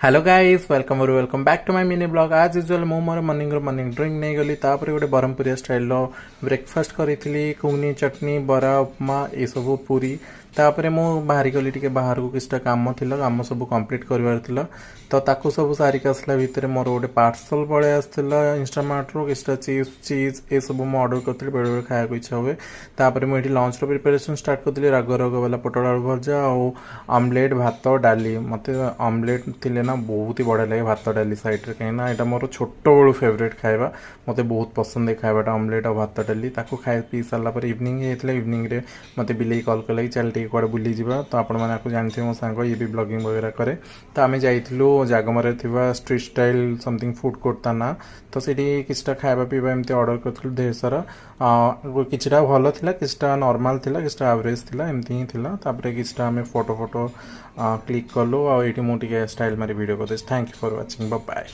Hello guys welcome back to my mini blog. आज usual मु more morning drink नहीं गली तापर गोटे ब्रह्मपुरिया स्टाइल ब्रेकफास्ट करी घुगनी चटनी बरा उपमा ये सब पूरी तापर मु बाहरी गली टिके बाहर को किछटा काम थिला काम सब कंप्लीट करवार थिला तो ताकू सब सारिक आसला भितर मोर गोटे पार्सल पळे आसथिला इंस्टामार्ट रो किछटा चीज ये सब मु ऑर्डर करथि बेले बेले खाया को इच्छा हुए तापर मु एठी लंच रो प्रिपरेशन स्टार्ट करथि राग राग वाला पटल आलू भजा और ऑमलेट भात डाली मते ऑमलेट थिले ना बहुत ही बढ़िया लगे भात डाली साइड रे कहीं यहाँ मोर छोट बड़ू फेवरेट खाଇବା मते बहुत पसंद है खाइबाटा ऑमलेट और भात डाली ताको खाई पी सारा पर इवनिंग होता इवनिंग रे मते बिलेई कॉल कल चल टे कुआडे बुली जावा तो आपण मैंने आपको जानते मो सांग ये भी ब्लॉगिंग वगैरह करे तो आम जाइलु जागमरे थिबा street style something food court ता ना तो सेठी किछटा खाइबा पीबा एमती ऑर्डर करथुल ढेर सारा किछटा भलो थिला किछटा नॉर्मल थिला किछटा एवरेज थिला एमती ही थिला तापरे किछटा हमें फोटो क्लिक कलु आ एठी मु टिके स्टाइल मारी वीडियो करते thank you for watching bye.